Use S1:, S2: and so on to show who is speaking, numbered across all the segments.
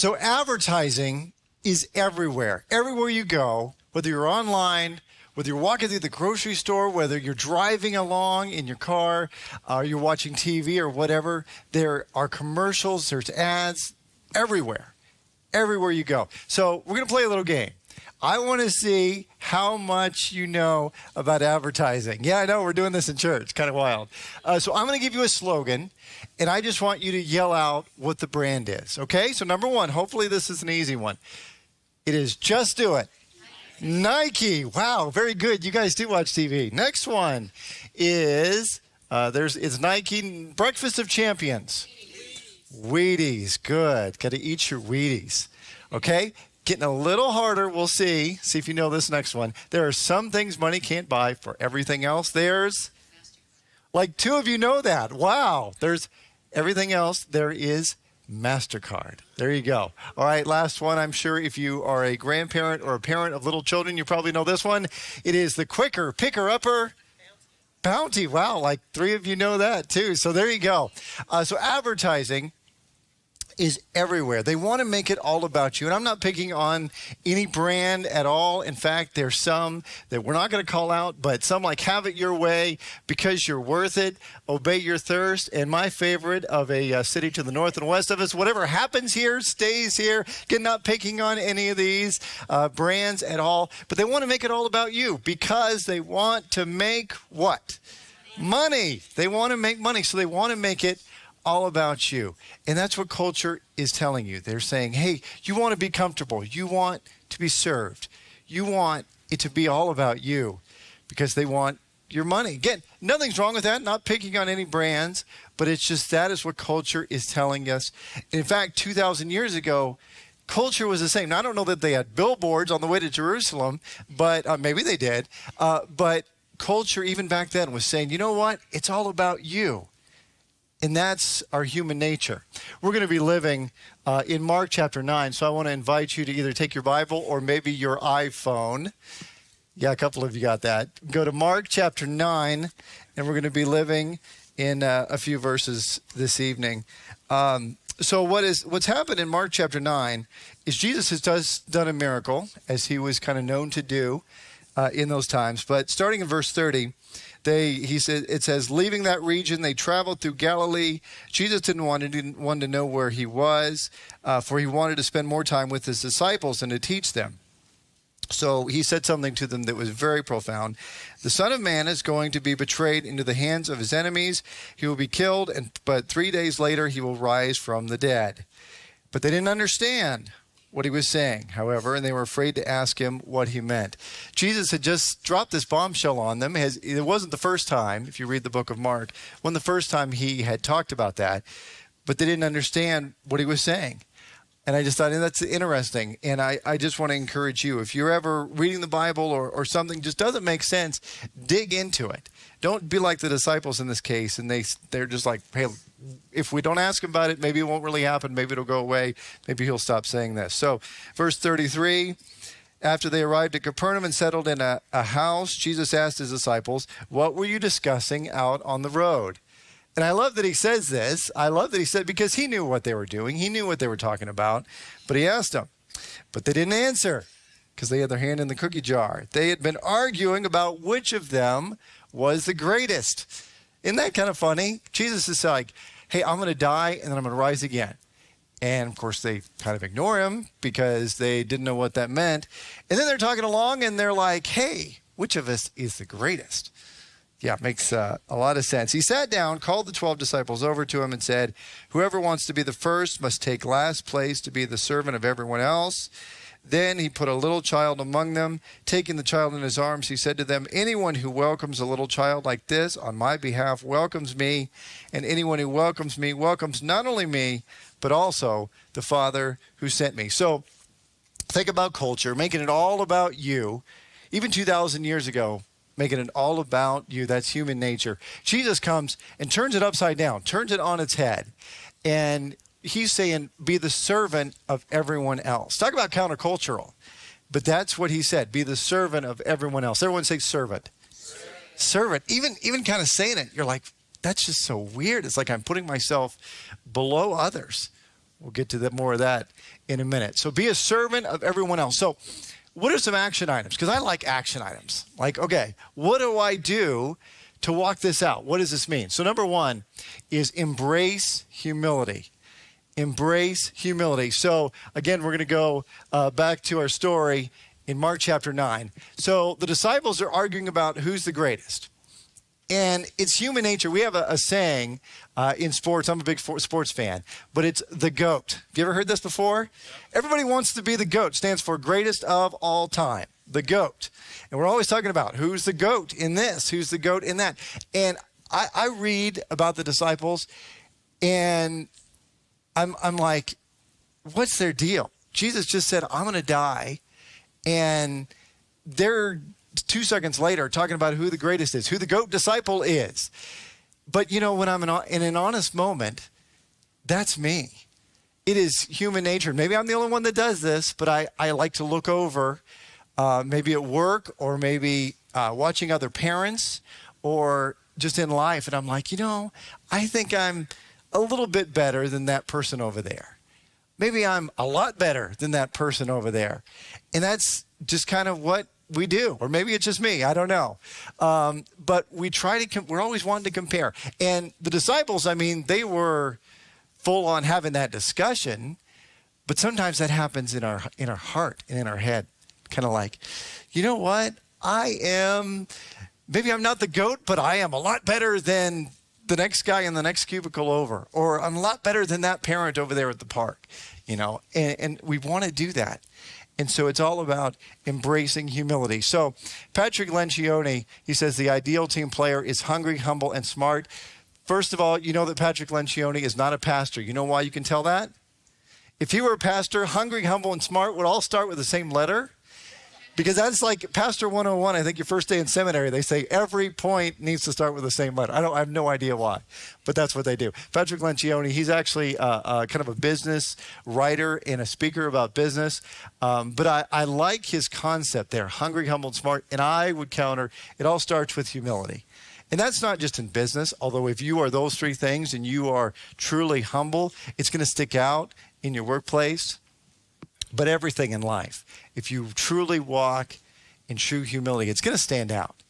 S1: So advertising is everywhere. Everywhere you go, whether you're online, whether you're walking through the grocery store, whether you're driving along in your car, or you're watching TV or whatever, there are commercials, there's ads everywhere. Everywhere you go. So we're going to play a little game. I want to see how much you know about advertising. Yeah, I know, we're doing this in church. Kind of wild. So I'm going to give you a slogan, and I just want you to yell out what the brand is. Okay? So number one, hopefully this is an easy one. It is Just Do It. Nike. Wow, very good. You guys do watch TV. Next one is, it's Nike Breakfast of Champions. Wheaties. Good. Got to eat your Wheaties. Okay? Getting a little harder. We'll see. See if you know this next one. There are some things money can't buy. For everything else, there's... Like two of you know that. Wow. There's everything else. There is MasterCard. There you go. All right, last one. I'm sure if you are a grandparent or a parent of little children, you probably know this one. It is the Quicker Picker Upper Bounty. Wow, like three of you know that too. So there you go. So advertising is everywhere. They want to make it all about you. And I'm not picking on any brand at all. In fact, there's some that we're not going to call out, but some like Have It Your Way, Because You're Worth It, Obey Your Thirst, and my favorite of a city to the north and west of us, whatever happens here stays here. Again, not picking on any of these brands at all, but they want to make it all about you because they want to make what? Money. They want to make money, so they want to make it all about you. And that's what culture is telling you. They're saying, hey, you want to be comfortable. You want to be served. You want it to be all about you because they want your money. Again, nothing's wrong with that. Not picking on any brands, but it's just that is what culture is telling us. In fact, 2,000 years ago, culture was the same. Now, I don't know that they had billboards on the way to Jerusalem, but maybe they did. But culture, even back then, was saying, you know what? It's all about you. And that's our human nature. We're going to be living in Mark chapter 9. So I want to invite you to either take your Bible or maybe your iPhone. Yeah, a couple of you got that. Go to Mark chapter 9, and we're going to be living in a few verses this evening. So what's happened in Mark chapter 9 is Jesus has done a miracle, as he was kind of known to do in those times. But starting in verse 30, it says, leaving that region, they traveled through Galilee. Jesus didn't want to know where he was, for he wanted to spend more time with his disciples and to teach them. So he said something to them that was very profound. The Son of Man is going to be betrayed into the hands of his enemies. He will be killed, but 3 days later he will rise from the dead. But they didn't understand what he was saying, however, and they were afraid to ask him what he meant. Jesus had just dropped this bombshell on them. It wasn't the first time, if you read the book of Mark, when the first time he had talked about that, but they didn't understand what he was saying. And I just thought, that's interesting. And I just want to encourage you, if you're ever reading the Bible or something just doesn't make sense, dig into it. Don't be like the disciples in this case, and they're just like, hey, if we don't ask him about it, maybe it won't really happen. Maybe it'll go away. Maybe he'll stop saying this. So verse 33, after they arrived at Capernaum and settled in a house, Jesus asked his disciples, what were you discussing out on the road? And I love that he says this. I love that he said, because he knew what they were doing. He knew what they were talking about. But he asked them. But they didn't answer because they had their hand in the cookie jar. They had been arguing about which of them was the greatest. Isn't that kind of funny? Jesus is like, hey, I'm going to die and then I'm going to rise again. And of course, they kind of ignore him because they didn't know what that meant. And then they're talking along and they're like, hey, which of us is the greatest? Yeah, it makes a lot of sense. He sat down, called the 12 disciples over to him and said, whoever wants to be the first must take last place to be the servant of everyone else. Then he put a little child among them. Taking the child in his arms, he said to them, anyone who welcomes a little child like this on my behalf welcomes me. And anyone who welcomes me welcomes not only me, but also the Father who sent me. So think about culture, making it all about you. Even 2,000 years ago, making it all about you. That's human nature. Jesus comes and turns it upside down, turns it on its head. And he's saying, be the servant of everyone else. Talk about countercultural. But that's what he said, be the servant of everyone else. Everyone say servant. Servant. Even kind of saying it, you're like, that's just so weird. It's like I'm putting myself below others. We'll get to more of that in a minute. So be a servant of everyone else. So what are some action items? Because I like action items. Like, okay, what do I do to walk this out? What does this mean? So number one is embrace humility. Embrace humility. So again, we're going to go back to our story in Mark chapter 9. So the disciples are arguing about who's the greatest. And it's human nature. We have a saying in sports. I'm a big sports fan, but it's the GOAT. Have you ever heard this before? Yeah. Everybody wants to be the GOAT. Stands for greatest of all time. The GOAT. And we're always talking about who's the GOAT in this, who's the GOAT in that. And I read about the disciples, and I'm like, what's their deal? Jesus just said, I'm going to die. And they're 2 seconds later talking about who the greatest is, who the GOAT disciple is. But, you know, when I'm in an honest moment, that's me. It is human nature. Maybe I'm the only one that does this, but I like to look over maybe at work or maybe watching other parents or just in life. And I'm like, you know, I think I'm a little bit better than that person over there. Maybe I'm a lot better than that person over there. And that's just kind of what we do. Or maybe it's just me. I don't know. But we try to, we're always wanting to compare. And the disciples, I mean, they were full on having that discussion. But sometimes that happens in our heart and in our head. Kind of like, you know what? Maybe I'm not the GOAT, but I am a lot better than the next guy in the next cubicle over, or I'm a lot better than that parent over there at the park, you know, and we want to do that. And so it's all about embracing humility. So Patrick Lencioni, he says the ideal team player is hungry, humble, and smart. First of all, you know that Patrick Lencioni is not a pastor. You know why you can tell that? If he were a pastor, hungry, humble, and smart would all start with the same letter. Because that's like Pastor 101, I think your first day in seminary, they say every point needs to start with the same letter. I have no idea why, but that's what they do. Patrick Lencioni, he's actually kind of a business writer and a speaker about business. But I like his concept there, hungry, humble, and smart. And I would counter, it all starts with humility. And that's not just in business, although if you are those three things and you are truly humble, it's going to stick out in your workplace. But everything in life, if you truly walk in true humility, it's going to stand out.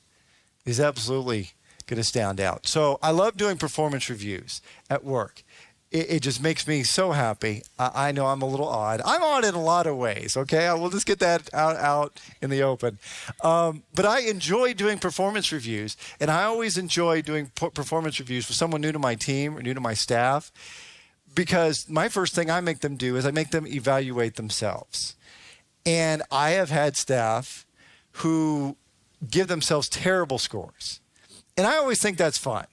S1: It's absolutely going to stand out. So I love doing performance reviews at work. It just makes me so happy. I know I'm a little odd. I'm odd in a lot of ways, okay? We'll just get that out in the open. But I enjoy doing performance reviews, and I always enjoy doing performance reviews for someone new to my team or new to my staff. Because my first thing I make them do is I make them evaluate themselves. And I have had staff who give themselves terrible scores. And I always think that's fun.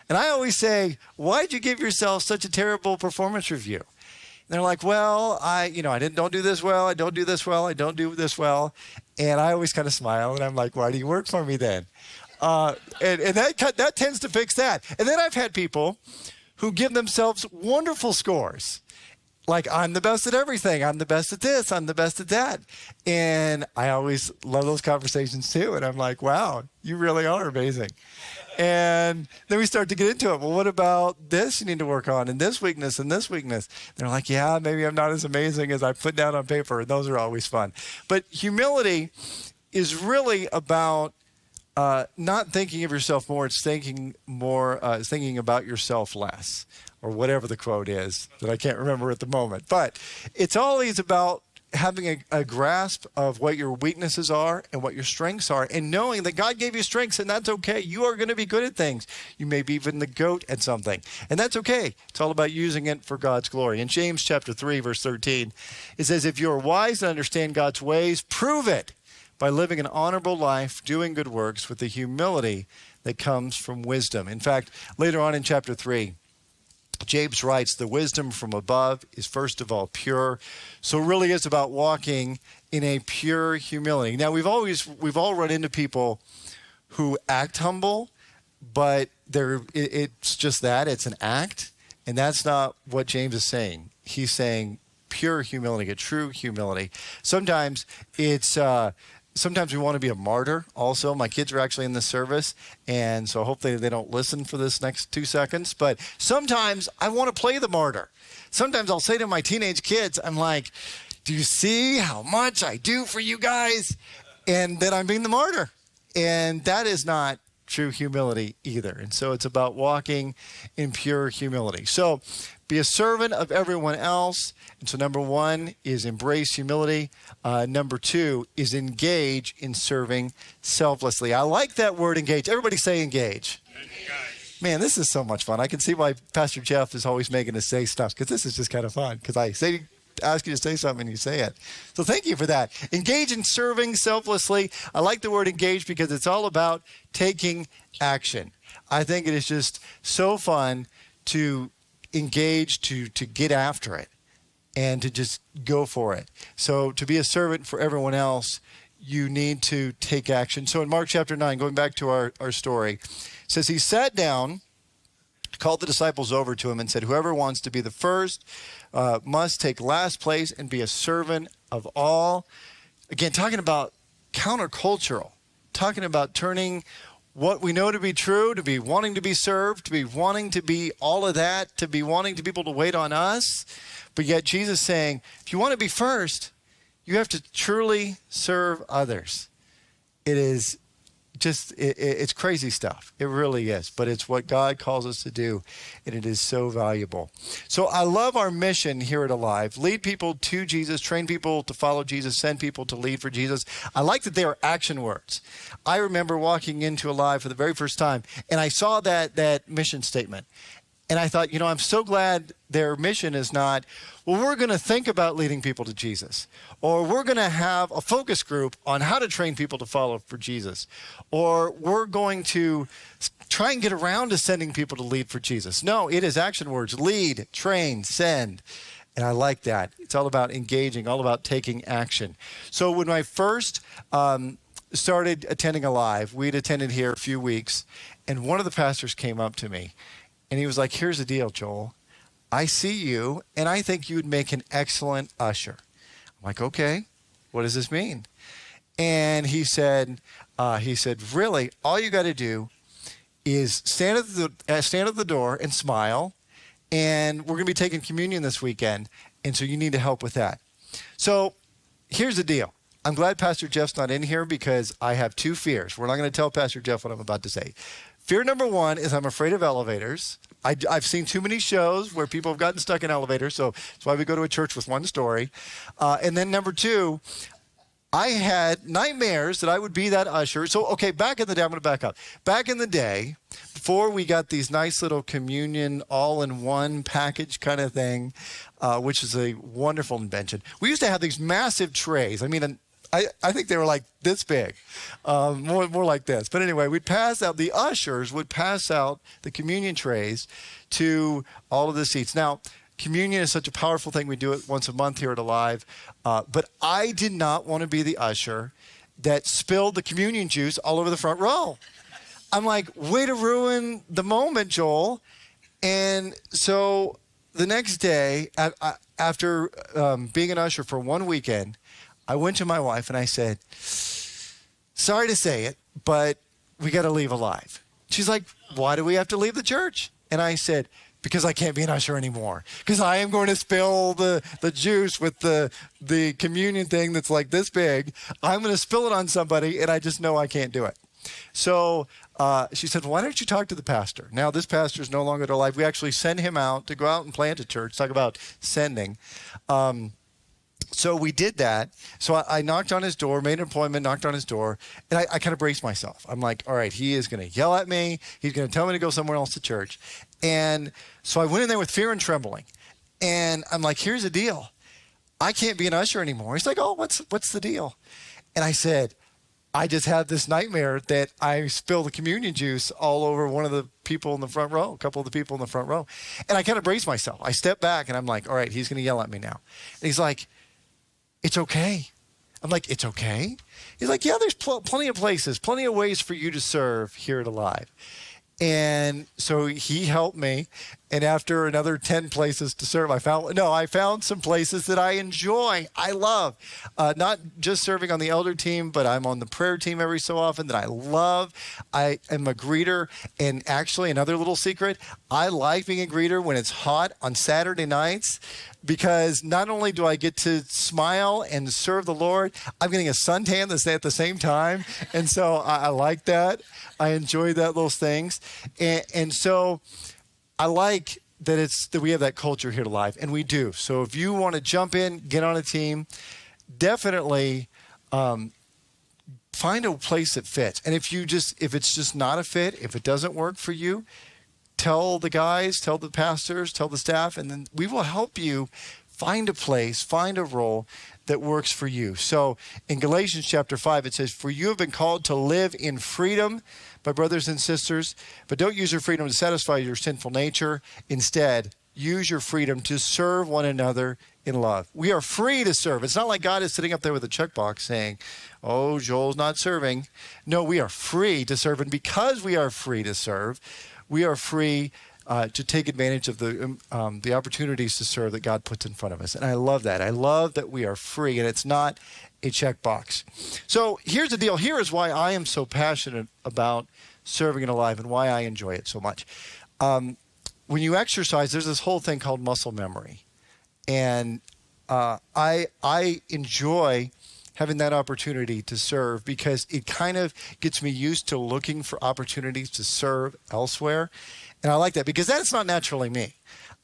S1: And I always say, why'd you give yourself such a terrible performance review? And they're like, well, I don't do this well. I don't do this well. I don't do this well. And I always kind of smile. And I'm like, why do you work for me then? And that tends to fix that. And then I've had people who give themselves wonderful scores. Like, I'm the best at everything. I'm the best at this. I'm the best at that. And I always love those conversations too. And I'm like, wow, you really are amazing. And then we start to get into it. Well, what about this you need to work on, and this weakness, and this weakness? They're like, yeah, maybe I'm not as amazing as I put down on paper. And those are always fun. But humility is really about not thinking of yourself more, it's thinking about yourself less, or whatever the quote is that I can't remember at the moment. But it's always about having a grasp of what your weaknesses are and what your strengths are, and knowing that God gave you strengths, and that's okay. You are going to be good at things. You may be even the GOAT at something, and that's okay. It's all about using it for God's glory. In James chapter 3, verse 13, it says, if you are wise and understand God's ways, prove it by living an honorable life, doing good works with the humility that comes from wisdom. In fact, later on in chapter 3, James writes, the wisdom from above is first of all pure. So it really is about walking in a pure humility. Now, we've all run into people who act humble, but it's just that, it's an act. And that's not what James is saying. He's saying pure humility, a true humility. Sometimes it's Sometimes we want to be a martyr also. My kids are actually in this service, and so hopefully they don't listen for this next 2 seconds. But sometimes I want to play the martyr. Sometimes I'll say to my teenage kids, I'm like, do you see how much I do for you guys? And then I'm being the martyr. And that is not true humility either. And so it's about walking in pure humility. So be a servant of everyone else. And so number 1 is embrace humility. Number 2 is engage in serving selflessly. I like that word engage. Everybody say engage. Man, this is so much fun. I can see why Pastor Jeff is always making us say stuff, because this is just kind of fun. Because I ask you to say something and you say it. So thank you for that. Engage in serving selflessly. I like the word engage because it's all about taking action. I think it is just so fun to engage, to get after it and to just go for it. So to be a servant for everyone else, you need to take action. So in Mark chapter 9, going back to our story, it says he sat down, called the disciples over to him and said, whoever wants to be the first must take last place and be a servant of all. Again, talking about countercultural, talking about turning what we know to be true, to be wanting to be served, to be wanting to be all of that, to be wanting to people to wait on us. But yet Jesus saying, if you want to be first, you have to truly serve others. It is just, it's crazy stuff. It really is. But it's what God calls us to do, and it is so valuable. So I love our mission here at Alive. Lead people to Jesus, train people to follow Jesus, send people to lead for Jesus. I like that they are action words. I remember walking into Alive for the very first time, and I saw that mission statement. And I thought, I'm so glad their mission is not, well, we're going to think about leading people to Jesus, or we're going to have a focus group on how to train people to follow for Jesus, or we're going to try and get around to sending people to lead for Jesus. No, it is action words: lead, train, send. And I like that. It's all about engaging, all about taking action. So when I first started attending Alive, we'd attended here a few weeks, and one of the pastors came up to me. And he was like, here's the deal, Joel. I see you, and I think you would make an excellent usher. I'm like, okay, what does this mean? And he said, really, all you got to do is stand at the door and smile, and we're going to be taking communion this weekend, and so you need to help with that. So here's the deal. I'm glad Pastor Jeff's not in here because I have 2 fears. We're not going to tell Pastor Jeff what I'm about to say. Fear number 1 is I'm afraid of elevators. I've seen too many shows where people have gotten stuck in elevators, so that's why we go to a church with one story. And then number 2, I had nightmares that I would be that usher. So, okay, back in the day, I'm going to back up. Back in the day, before we got these nice little communion all-in-one package kind of thing, which is a wonderful invention, we used to have these massive trays. I mean, I think they were like this big, more like this. But anyway, the ushers would pass out the communion trays to all of the seats. Now, communion is such a powerful thing. We do it once a month here at Alive. But I did not want to be the usher that spilled the communion juice all over the front row. I'm like, way to ruin the moment, Joel. And so the next day, after being an usher for one weekend, I went to my wife and I said, sorry to say it, but we got to leave Alive. She's like, why do we have to leave the church? And I said, because I can't be an usher anymore. Because I am going to spill the juice with the communion thing that's like this big. I'm going to spill it on somebody, and I just know I can't do it. So she said, well, why don't you talk to the pastor? Now, this pastor is no longer alive. We actually send him out to go out and plant a church. Talk about sending. So we did that. So I knocked on his door, made an appointment, knocked on his door, and I kind of braced myself. I'm like, all right, he is going to yell at me. He's going to tell me to go somewhere else to church. And so I went in there with fear and trembling. And I'm like, here's the deal. I can't be an usher anymore. He's like, oh, what's the deal? And I said, I just had this nightmare that I spilled the communion juice all over one of the people in the front row, a couple of the people in the front row. And I kind of braced myself. I stepped back and I'm like, all right, he's going to yell at me now. And he's like, it's okay. I'm like, it's okay? He's like, yeah, there's plenty of places, plenty of ways for you to serve here at Alive. And so he helped me. And after another 10 places to serve, I found some places that I enjoy. I love not just serving on the elder team, but I'm on the prayer team every so often that I love. I am a greeter. And actually, another little secret, I like being a greeter when it's hot on Saturday nights, because not only do I get to smile and serve the Lord, I'm getting a suntan at the same time. And so I like that. I enjoy those things. And so I like that we have that culture here to Live, and we do. So if you want to jump in, get on a team, definitely find a place that fits. And if it's just not a fit, if it doesn't work for you, tell the guys, tell the pastors, tell the staff, and then we will help you find a place, find a role that works for you. So in Galatians chapter 5, it says, "For you have been called to live in freedom, my brothers and sisters, but don't use your freedom to satisfy your sinful nature. Instead, use your freedom to serve one another in love." We are free to serve. It's not like God is sitting up there with a checkbox saying, "Oh, Joel's not serving." No, we are free to serve. And because we are free to serve, we are free to take advantage of the opportunities to serve that God puts in front of us. And I love that. I love that we are free, and it's not a checkbox. So here's the deal. Here is why I am so passionate about serving in Alive and why I enjoy it so much. When you exercise, there's this whole thing called muscle memory. And I enjoy having that opportunity to serve because it kind of gets me used to looking for opportunities to serve elsewhere. And I like that because that's not naturally me.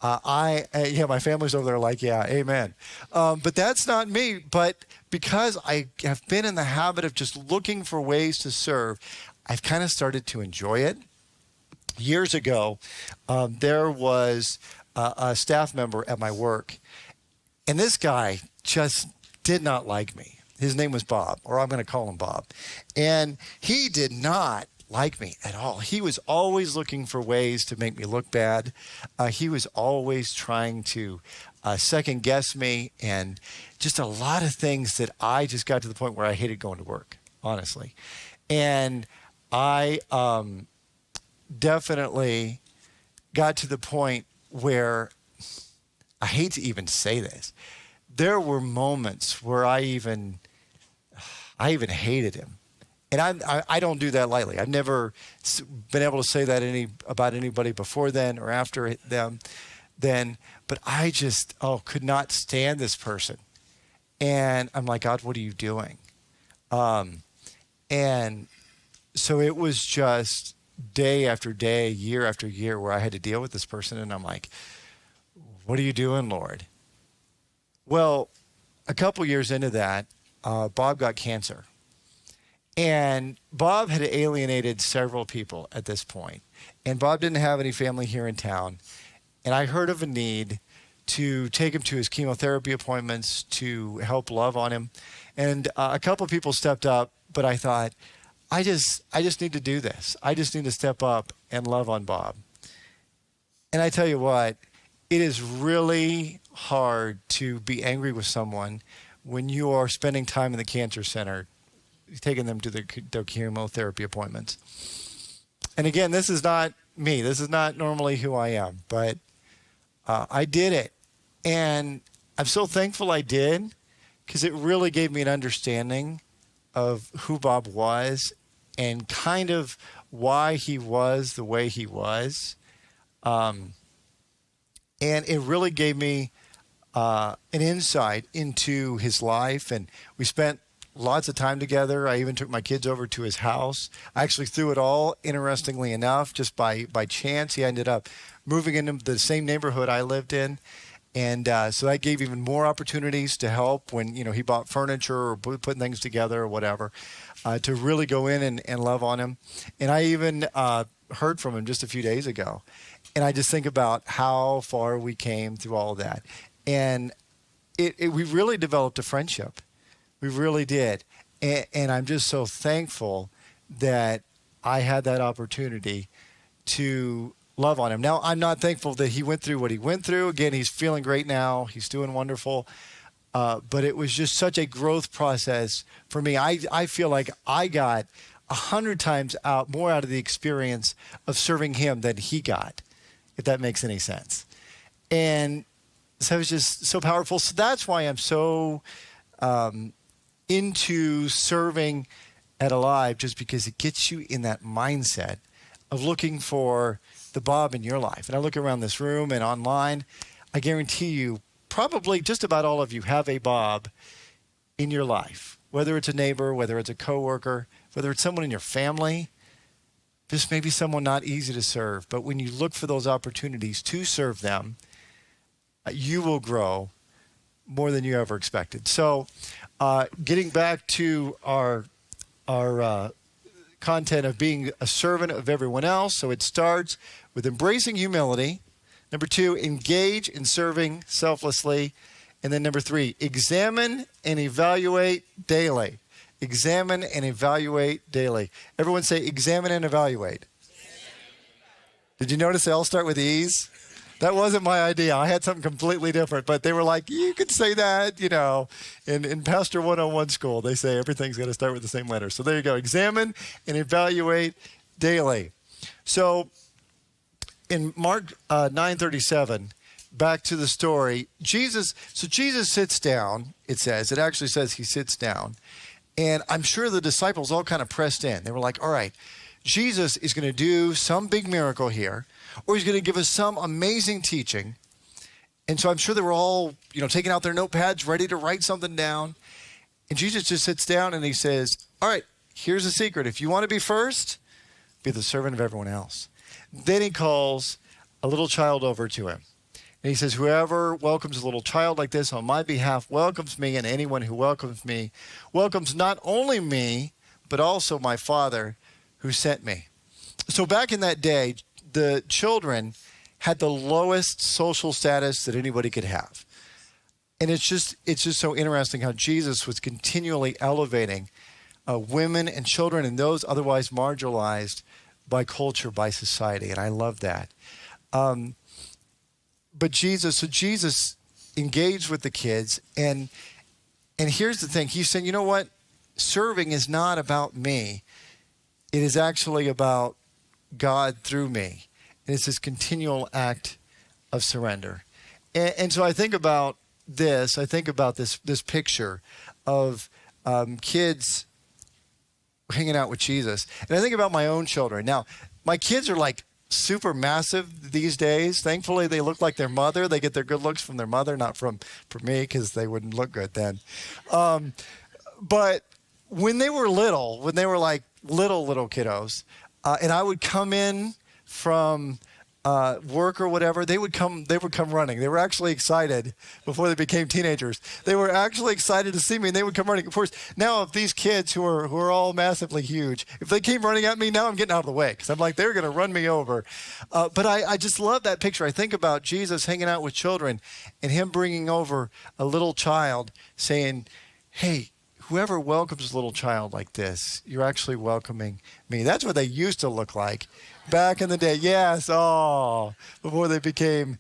S1: My family's over there like, yeah, amen. But that's not me. But because I have been in the habit of just looking for ways to serve, I've kind of started to enjoy it. Years ago, there was a staff member at my work, and this guy just did not like me. His name was Bob, or I'm going to call him Bob. And he did not like me at all. He was always looking for ways to make me look bad. He was always trying to second guess me, and just a lot of things that I just got to the point where I hated going to work, honestly. And I definitely got to the point where, I hate to even say this, there were moments where I even hated him. And I don't do that lightly. I've never been able to say that about anybody before then or after them then, but I just, could not stand this person. And I'm like, God, what are you doing? And so it was just day after day, year after year where I had to deal with this person. And I'm like, what are you doing, Lord? Well, a couple years into that, Bob got cancer. And Bob had alienated several people at this point. And Bob didn't have any family here in town. And I heard of a need to take him to his chemotherapy appointments, to help love on him. And a couple of people stepped up, but I thought, I just need to do this. I just need to step up and love on Bob. And I tell you what, it is really hard to be angry with someone when you are spending time in the cancer center, taking them to their chemotherapy appointments. And again, this is not me. This is not normally who I am, but I did it. And I'm so thankful I did, because it really gave me an understanding of who Bob was and kind of why he was the way he was. And it really gave me an insight into his life. And we spent lots of time together. I even took my kids over to his house. I actually, through it all, interestingly enough, just by chance, he ended up moving into the same neighborhood I lived in. And so that gave even more opportunities to help when, he bought furniture or putting things together or whatever, to really go in and love on him. And I even heard from him just a few days ago. And I just think about how far we came through all of that. And we really developed a friendship. We really did. And I'm just so thankful that I had that opportunity to love on him. Now, I'm not thankful that he went through what he went through. Again, he's feeling great now. He's doing wonderful. But it was just such a growth process for me. I feel like I got 100 times more out of the experience of serving him than he got, if that makes any sense. And so it was just so powerful. So that's why I'm so into serving at Alive, just because it gets you in that mindset of looking for the Bob in your life. And I look around this room and online, I guarantee you, probably just about all of you have a Bob in your life, whether it's a neighbor, whether it's a coworker, whether it's someone in your family, just maybe someone not easy to serve. But when you look for those opportunities to serve them, you will grow more than you ever expected. So getting back to our content of being a servant of everyone else. So it starts with embracing humility. Number 2, engage in serving selflessly. And then number 3, examine and evaluate daily. Examine and evaluate daily. Everyone say examine and evaluate. Did you notice they all start with E's? That wasn't my idea. I had something completely different, but they were like, you could say that, you know, in Pastor 101 school, they say everything's got to start with the same letter. So there you go. Examine and evaluate daily. So in Mark 9:37, back to the story, Jesus sits down, it says. It actually says he sits down. And I'm sure the disciples all kind of pressed in. They were like, all right, Jesus is going to do some big miracle here, or he's going to give us some amazing teaching. And so I'm sure they were all, taking out their notepads, ready to write something down. And Jesus just sits down and he says, all right, here's the secret. If you want to be first, be the servant of everyone else. Then he calls a little child over to him. And he says, whoever welcomes a little child like this on my behalf welcomes me, and anyone who welcomes me welcomes not only me, but also my Father who sent me. So back in that day, the children had the lowest social status that anybody could have. And it's just so interesting how Jesus was continually elevating women and children and those otherwise marginalized by culture, by society. And I love that. But Jesus engaged with the kids. And here's the thing. He's saying, you know what? Serving is not about me. It is actually about God through me. And it's this continual act of surrender. And so I think about this. I think about this picture of kids hanging out with Jesus. And I think about my own children. Now, my kids are like super massive these days. Thankfully, they look like their mother. They get their good looks from their mother, not from me, because they wouldn't look good then. But when they were little, when they were like little kiddos, and I would come in from work or whatever, they would come running. They were actually excited before they became teenagers. They were actually excited to see me, and they would come running. Of course, now if these kids who are all massively huge, if they came running at me, now I'm getting out of the way because I'm like, they're going to run me over. But I just love that picture. I think about Jesus hanging out with children and him bringing over a little child saying, hey, whoever welcomes a little child like this, you're actually welcoming me. That's what they used to look like back in the day. Yes, before they became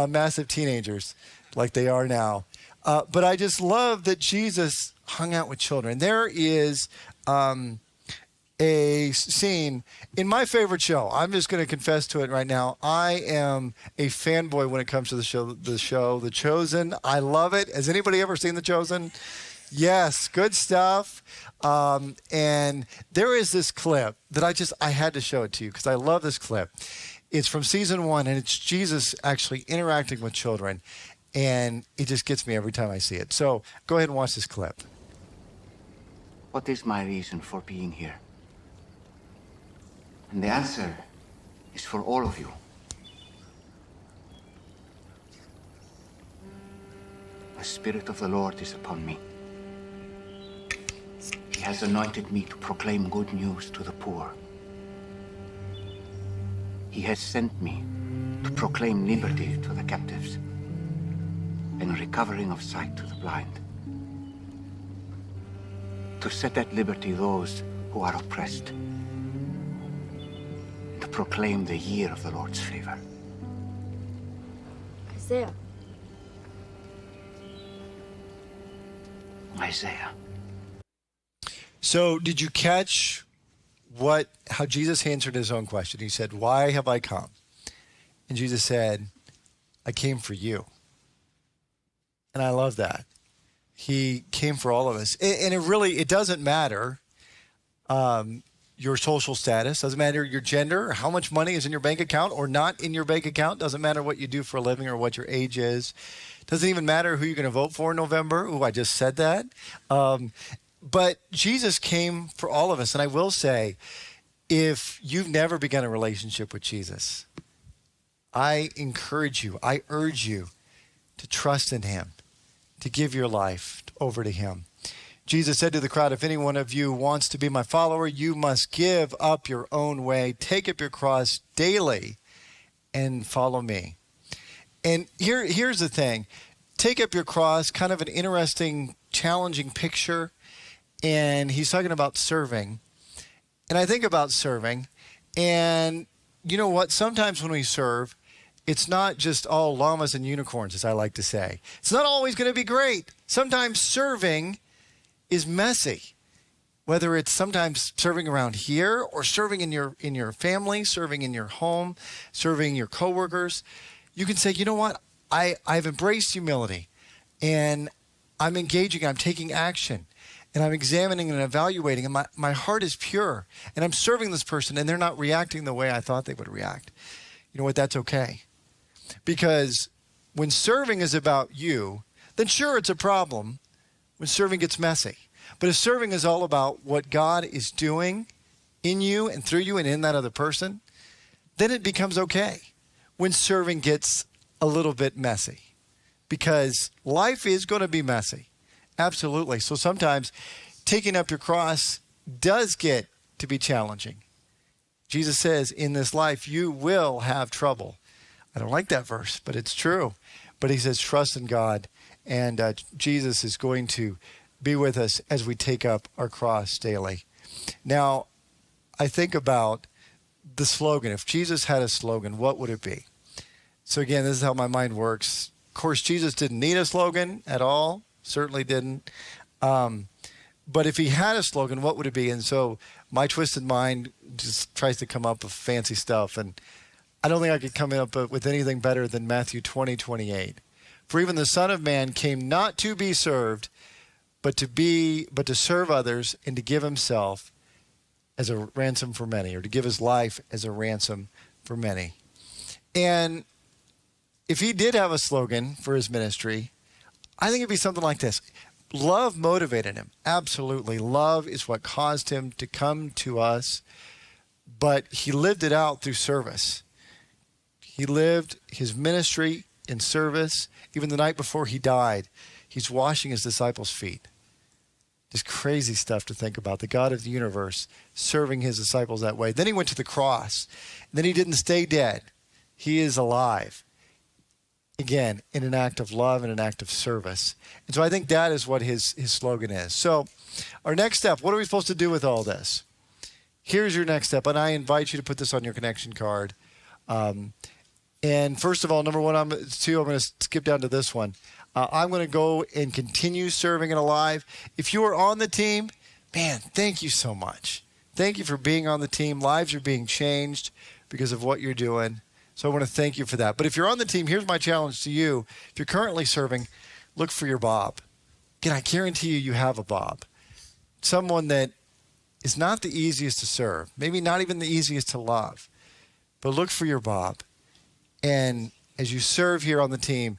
S1: massive teenagers like they are now. But I just love that Jesus hung out with children. There is a scene in my favorite show. I'm just going to confess to it right now. I am a fanboy when it comes to the show, The Chosen. I love it. Has anybody ever seen The Chosen? Yes, good stuff. And there is this clip that I had to show it to you because I love this clip. It's from season 1, and it's Jesus actually interacting with children. And it just gets me every time I see it. So go ahead and watch this clip.
S2: What is my reason for being here? And the answer is for all of you. The Spirit of the Lord is upon me. He has anointed me to proclaim good news to the poor. He has sent me to proclaim liberty to the captives and recovering of sight to the blind. To set at liberty those who are oppressed. To proclaim the year of the Lord's favor. Isaiah.
S1: So did you catch how Jesus answered his own question. He said, "Why have I come?" And Jesus said, "I came for you." And I love that. He came for all of us. And it doesn't matter your social status, doesn't matter your gender, or how much money is in your bank account or not in your bank account, doesn't matter what you do for a living or what your age is. Doesn't even matter who you're going to vote for in November. Ooh, I just said that. But Jesus came for all of us. And I will say, if you've never begun a relationship with Jesus, I encourage you, I urge you to trust in him, to give your life over to him. Jesus said to the crowd, "If any one of you wants to be my follower, you must give up your own way, take up your cross daily, and follow me." And here's the thing. Take up your cross, kind of an interesting, challenging picture. And he's talking about serving. And I think about serving. And you know what? Sometimes when we serve, it's not just all llamas and unicorns, as I like to say. It's not always going to be great. Sometimes serving is messy. Whether it's sometimes serving around here or serving in your family, serving in your home, serving your coworkers, you can say, you know what? I've embraced humility and I'm engaging, I'm taking action and I'm examining and evaluating and my heart is pure and I'm serving this person and they're not reacting the way I thought they would react. You know what? That's okay. Because when serving is about you, then sure, it's a problem when serving gets messy. But if serving is all about what God is doing in you and through you and in that other person, then it becomes okay when serving gets a little bit messy. Because life is going to be messy. Absolutely. So sometimes taking up your cross does get to be challenging. Jesus says, in this life, you will have trouble. I don't like that verse, but it's true. But he says, trust in God. And Jesus is going to be with us as we take up our cross daily. Now, I think about the slogan. If Jesus had a slogan, what would it be? So again, this is how my mind works. Of course, Jesus didn't need a slogan at all. Certainly didn't. But if he had a slogan, what would it be? And so my twisted mind just tries to come up with fancy stuff. And I don't think I could come up with anything better than Matthew 20:28. For even the Son of Man came not to be served, but to serve others and to give himself as a ransom for many, or to give his life as a ransom for many. And if he did have a slogan for his ministry, I think it'd be something like this. Love motivated him. Absolutely. Love is what caused him to come to us, but he lived it out through service. He lived his ministry in service. Even the night before he died, he's washing his disciples' feet. Just crazy stuff to think about. The God of the universe serving his disciples that way. Then he went to the cross. And then he didn't stay dead. He is alive. Again, in an act of love and an act of service. And so I think that is what his slogan is. So our next step, what are we supposed to do with all this? Here's your next step. And I invite you to put this on your connection card. And first of all, number one, I'm going to skip down to this one. I'm going to go and continue serving and alive. If you are on the team, man, thank you so much. Thank you for being on the team. Lives are being changed because of what you're doing. So I want to thank you for that. But if you're on the team, here's my challenge to you. If you're currently serving, look for your Bob. Again, I guarantee you have a Bob. Someone that is not the easiest to serve, maybe not even the easiest to love. But look for your Bob. And as you serve here on the team,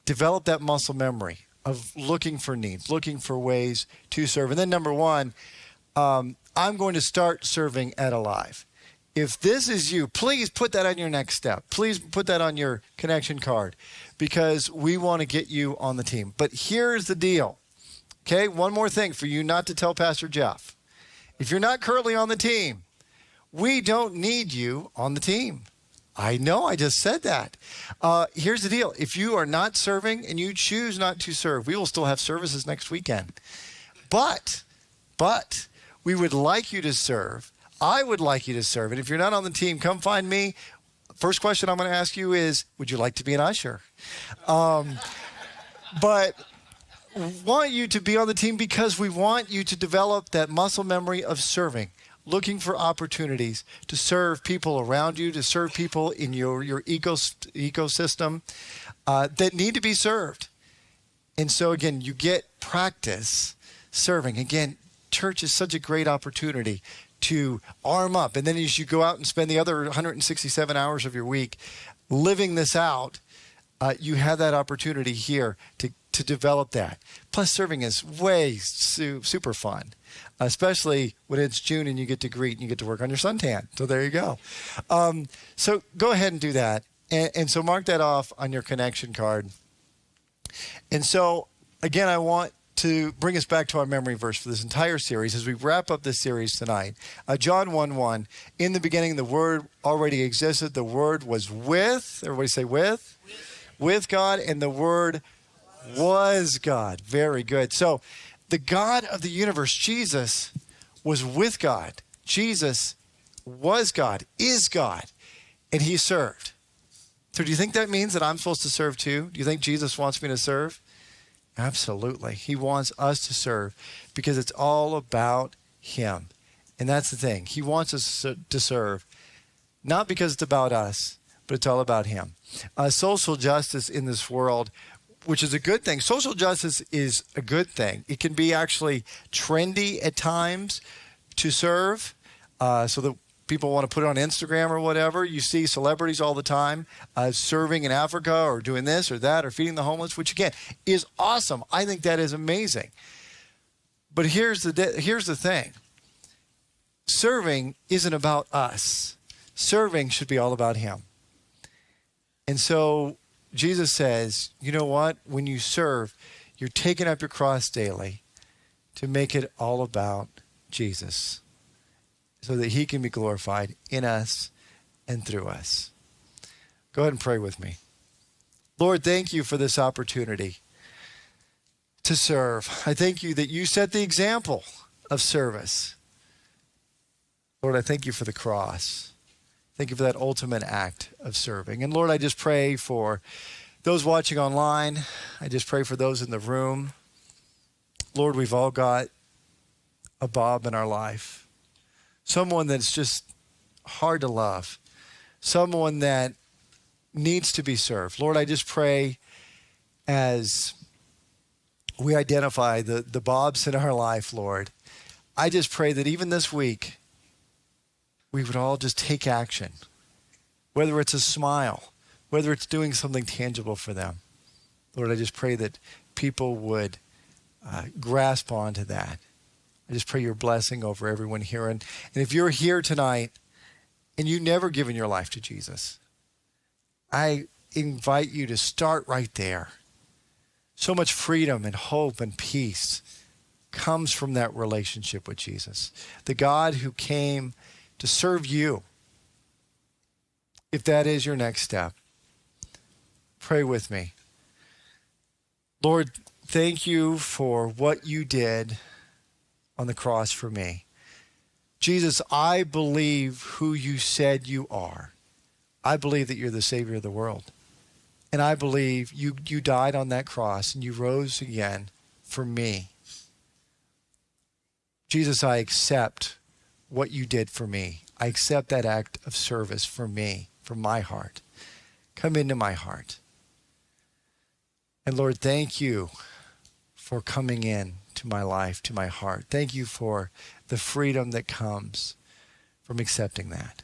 S1: develop that muscle memory of looking for needs, looking for ways to serve. And then number one, I'm going to start serving at Alive. If this is you, please put that on your next step. Please put that on your connection card because we want to get you on the team. But here's the deal. Okay, one more thing for you not to tell Pastor Jeff. If you're not currently on the team, we don't need you on the team. I know, I just said that. Here's the deal. If you are not serving and you choose not to serve, we will still have services next weekend. But we would like you to serve. I would like you to serve. And if you're not on the team, come find me. First question I'm going to ask you is, would you like to be an usher? But want you to be on the team because we want you to develop that muscle memory of serving. looking for opportunities to serve people around you, to serve people in your ecosystem that need to be served. And so again, you get practice serving. Again, church is such a great opportunity to arm up. And then as you go out and spend the other 167 hours of your week living this out, you have that opportunity here to develop that. Plus, serving is way super fun, especially when it's June and you get to greet and you get to work on your suntan. So there you go. So go ahead and do that. And so mark that off on your connection card. And so, again, I want to bring us back to our memory verse for this entire series as we wrap up this series tonight. John 1:1, in the beginning the Word already existed. The Word was with, everybody say with? With God, and the Word was God. Very good. So the God of the universe, Jesus, was with God. Jesus was God, is God, and he served. So do you think that means that I'm supposed to serve too? Do you think Jesus wants me to serve? Absolutely. He wants us to serve because it's all about him. And that's the thing. He wants us to serve, not because it's about us, but it's all about him. Social justice in this world, which is a good thing. Social justice is a good thing. It can be actually trendy at times to serve, so that people want to put it on Instagram or whatever. You see celebrities all the time serving in Africa or doing this or that or feeding the homeless, which again is awesome. I think that is amazing. But here's the thing. Serving isn't about us. Serving should be all about him. And so Jesus says, you know what? When you serve, you're taking up your cross daily to make it all about Jesus so that he can be glorified in us and through us. Go ahead and pray with me. Lord, thank you for this opportunity to serve. I thank you that you set the example of service. Lord, I thank you for the cross. Thank you for that ultimate act of serving. And Lord, I just pray for those watching online. I just pray for those in the room. Lord, we've all got a Bob in our life. Someone that's just hard to love. Someone that needs to be served. Lord, I just pray as we identify the Bobs in our life, Lord, I just pray that even this week, we would all just take action, whether it's a smile, whether it's doing something tangible for them. Lord, I just pray that people would grasp onto that. I just pray your blessing over everyone here. And if you're here tonight and you've never given your life to Jesus, I invite you to start right there. So much freedom and hope and peace comes from that relationship with Jesus, the God who came to serve you. If that is your next step, pray with me. Lord, thank you for what you did on the cross for me. Jesus, I believe who you said you are. I believe that you're the Savior of the world. And I believe you died on that cross and you rose again for me. Jesus, I accept what you did for me. I accept that act of service for me, for my heart. Come into my heart. And Lord, thank you for coming in to my life, to my heart. Thank you for the freedom that comes from accepting that.